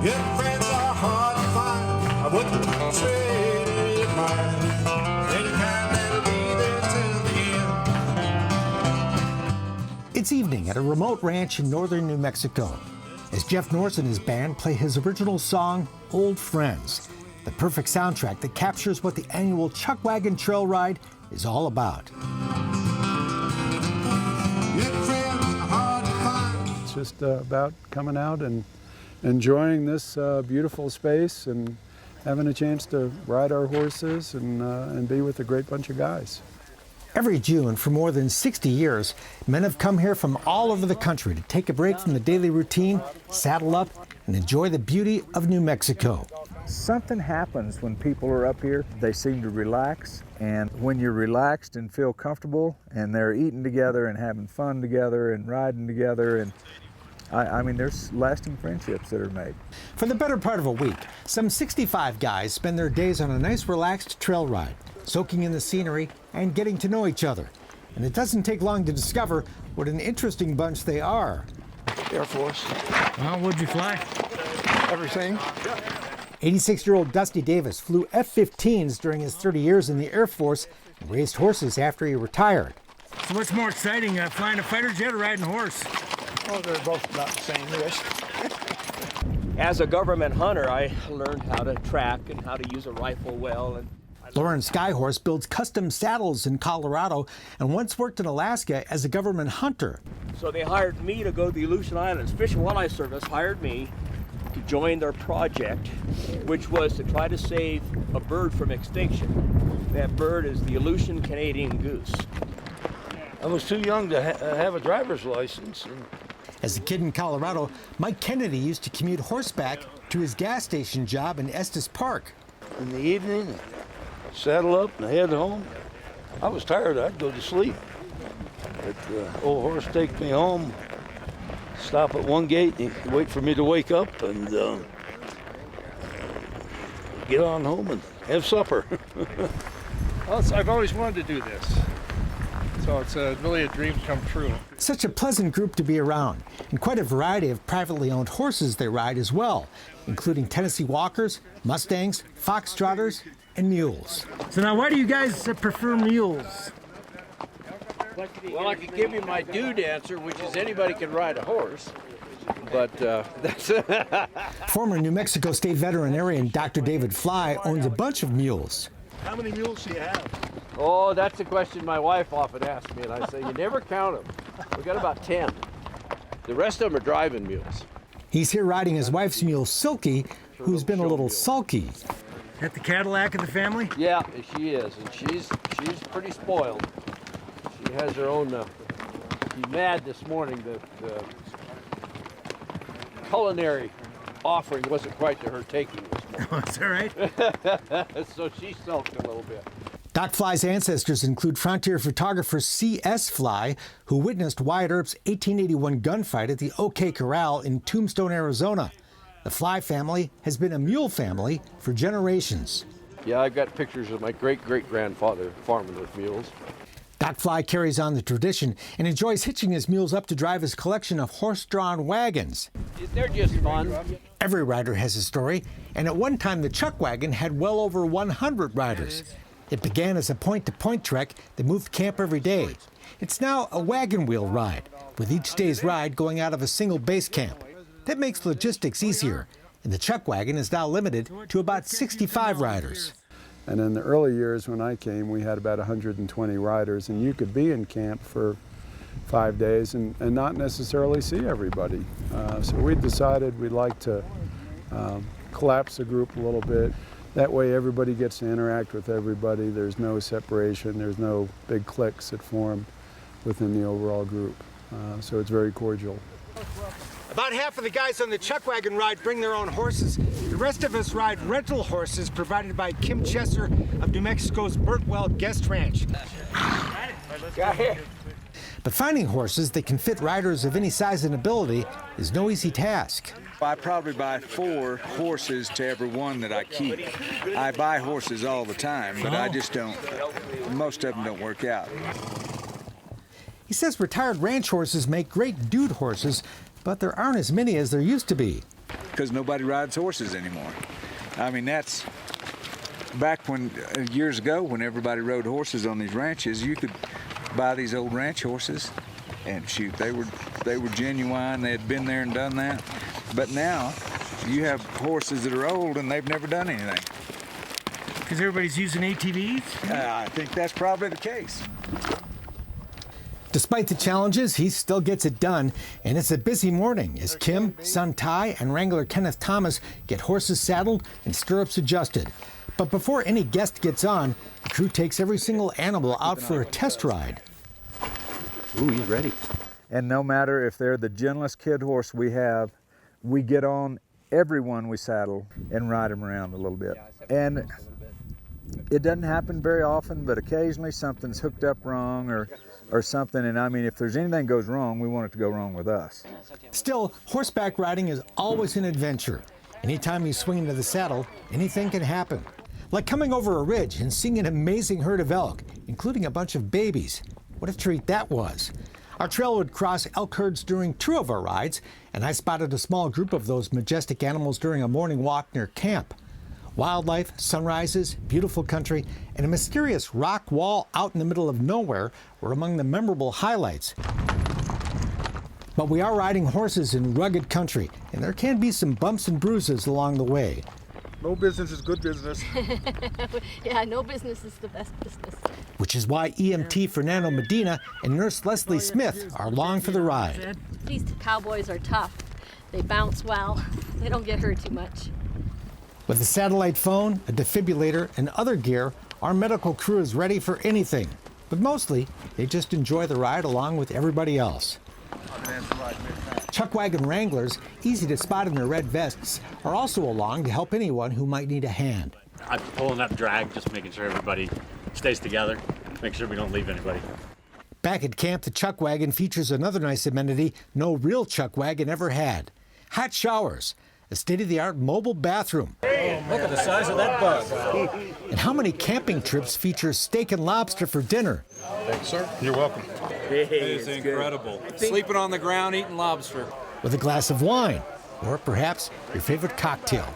Good friends are hard to find. I wouldn't trade it mine. Any kind that'll be there till the end. It's evening at a remote ranch in northern New Mexico as Jeff Norris and his band play his original song, Old Friends, the perfect soundtrack that captures what the annual Chuckwagon Trail Ride is all about. Good friends are hard to find. It's just about coming out and enjoying this beautiful space and having a chance to ride our horses and be with a great bunch of guys. Every June for more than 60 years, men have come here from all over the country to take a break from the daily routine, saddle up, and enjoy the beauty of New Mexico. Something happens when people are up here. They seem to relax, and when you're relaxed and feel comfortable and they're eating together and having fun together and riding together, and I mean, there's lasting friendships that are made. For the better part of a week, some 65 guys spend their days on a nice relaxed trail ride, soaking in the scenery and getting to know each other. And it doesn't take long to discover what an interesting bunch they are. Air Force. Well, what'd you fly? Everything. 86-year-old Dusty Davis flew F-15s during his 30 years in the Air Force and raised horses after he retired. So what's more exciting, flying a fighter jet or riding a horse? Oh, they're both about the same risk. As a government hunter, I learned how to track and how to use a rifle well. And DLOREN SKYHORSE builds custom saddles in Colorado and once worked in Alaska as a government hunter. so they hired me to go to the Aleutian Islands. Fish and Wildlife Service hired me to join their project, which was to try to save a bird from extinction. That bird is the Aleutian Canadian goose. I was too young to have a driver's license. As a kid in Colorado, Mike Kennedy used to commute horseback to his gas station job in Estes Park. In the evening, saddle up and head home. I was tired, I'd go to sleep. But the old horse take me home, stop at one gate, and wait for me to wake up and get on home and have supper. Well, I've always wanted to do this. So it's really a dream come true. Such a pleasant group to be around, and quite a variety of privately owned horses they ride as well, including Tennessee Walkers, Mustangs, Foxtrotters, and mules. So now why do you guys prefer mules? Well, I could give you my dude answer, which is anybody can ride a horse, but that's... Former New Mexico State veterinarian Dr. David Fly owns a bunch of mules. How many mules do you have? Oh, that's a question my wife often asks me, and I say, you never count them. We got about 10. The rest of them are driving mules. He's here riding his wife's mule, Silky, who's been a little sulky. At the Cadillac of the family? Yeah, she is, and she's pretty spoiled. She has her own, she's mad this morning that the culinary offering wasn't quite to her taking this morning. Oh, is that right? So she sulked a little bit. Doc Fly's ancestors include frontier photographer C.S. Fly, who witnessed Wyatt Earp's 1881 gunfight at the OK Corral in Tombstone, Arizona. The Fly family has been a mule family for generations. Yeah, I've got pictures of my great-great-grandfather farming with mules. Doc Fly carries on the tradition and enjoys hitching his mules up to drive his collection of horse-drawn wagons. They're just fun. Every rider has a story, and at one time the Chuckwagon had well over 100 riders. It began as a point-to-point trek that moved camp every day. It's now a wagon wheel ride, with each day's ride going out of a single base camp. That makes logistics easier, and the Chuckwagon is now limited to about 65 riders. And in the early years when I came, we had about 120 riders, and you could be in camp for 5 days and not necessarily see everybody. So we decided we'd like to collapse the group a little bit. That way everybody gets to interact with everybody. There's no separation. There's no big cliques that form within the overall group. So it's very cordial. About half of the guys on the Chuckwagon ride bring their own horses. The rest of us ride rental horses provided by Kim Chesser of New Mexico's Burtwell Guest Ranch. But finding horses that can fit riders of any size and ability is no easy task. I probably buy 4 horses to every one that I keep. I buy horses all the time, but I just don't, most of them don't work out. He says retired ranch horses make great dude horses, but there aren't as many as there used to be. because nobody rides horses anymore. I mean, that's back when, years ago, when everybody rode horses on these ranches, you could buy these old ranch horses and shoot, they were genuine, they had been there and done that. But now, you have horses that are old and they've never done anything. Because everybody's using ATVs? I think that's probably the case. Despite the challenges, he still gets it done, and it's a busy morning as Kim, son Ty, and wrangler Kenneth Thomas get horses saddled and stirrups adjusted. But before any guest gets on, the crew takes every single animal out for a test ride. Ooh, he's ready. And no matter if they're the gentlest kid horse we have, we get on everyone we saddle and ride them around a little bit. And it doesn't happen very often, but occasionally something's hooked up wrong or something. And I mean, if there's anything goes wrong, we want it to go wrong with us. Still, horseback riding is always an adventure. Anytime you swing into the saddle, anything can happen. Like coming over a ridge and seeing an amazing herd of elk, including a bunch of babies. What a treat that was. Our trail would cross elk herds during 2 of our rides, and I spotted a small group of those majestic animals during a morning walk near camp. Wildlife, sunrises, beautiful country, and a mysterious rock wall out in the middle of nowhere were among the memorable highlights. But we are riding horses in rugged country, and there can be some bumps and bruises along the way. No business is good business. Yeah, no business is the best business. Which is why EMT Fernando Medina and Nurse Leslie Smith are along for the ride. These cowboys are tough. They bounce well. They don't get hurt too much. With a satellite phone, a defibrillator, and other gear, our medical crew is ready for anything. But mostly, they just enjoy the ride along with everybody else. Chuckwagon wranglers, easy to spot in their red vests, are also along to help anyone who might need a hand. I'm pulling that drag, just making sure everybody stays together, make sure we don't leave anybody. Back at camp, the Chuckwagon features another nice amenity no real Chuckwagon ever had: hot showers, a state-of-the-art mobile bathroom. Hey, look at the size of that bug. And how many camping trips feature steak and lobster for dinner? Thanks, sir. You're welcome. It is incredible. Sleeping on the ground, eating lobster. With a glass of wine, or perhaps your favorite cocktail.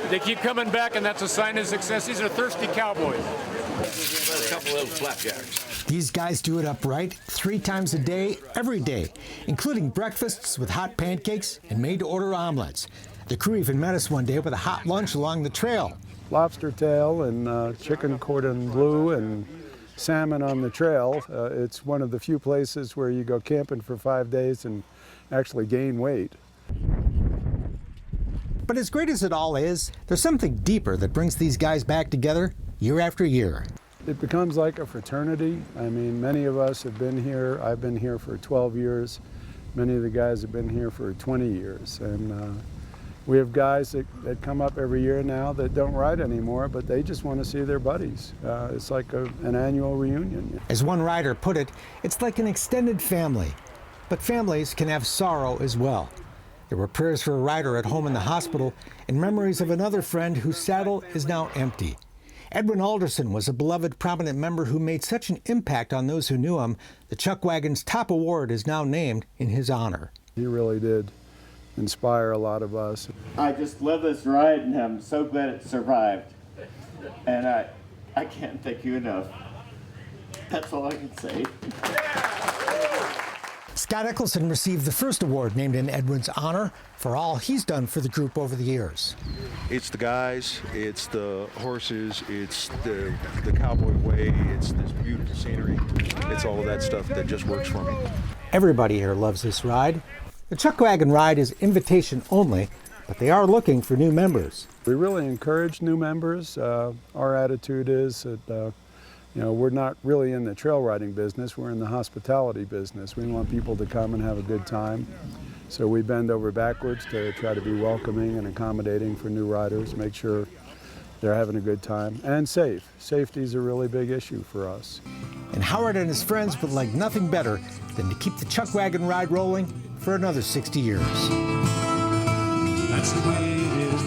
They keep coming back, and that's a sign of success. These are thirsty cowboys. A couple little flapjacks. These guys do it upright 3 times a day, every day, including breakfasts with hot pancakes and made-to-order omelets. The crew even met us one day with a hot lunch along the trail. Lobster tail and chicken cordon bleu and salmon on the trail. It's one of the few places where you go camping for 5 days and actually gain weight. But as great as it all is, there's something deeper that brings these guys back together year after year. It becomes like a fraternity. I mean, many of us have been here. I've been here for 12 years. Many of the guys have been here for 20 years. And we have guys that come up every year now that don't ride anymore, but they just want to see their buddies. It's like an annual reunion. As one rider put it, it's like an extended family. But families can have sorrow as well. There were prayers for a rider at home in the hospital and memories of another friend whose saddle is now empty. Edwin Alderson was a beloved, prominent member who made such an impact on those who knew him. The Chuckwagon's top award is now named in his honor. He really did inspire a lot of us. I just love this ride, and I'm so glad it survived. And I can't thank you enough. That's all I can say. Scott Eccleston received the first award named in Edwin's honor for all he's done for the group over the years. It's the guys, it's the horses, it's the cowboy way, it's this beautiful scenery. It's all of that stuff that just works for me. Everybody here loves this ride. The Chuckwagon ride is invitation only, but they are looking for new members. We really encourage new members. Our attitude is that we're not really in the trail riding business, we're in the hospitality business. We want people to come and have a good time. So we bend over backwards to try to be welcoming and accommodating for new riders, make sure they're having a good time, and safe. Safety is a really big issue for us. And Howard and his friends would like nothing better than to keep the Chuckwagon ride rolling for another 60 years. That's the way it is.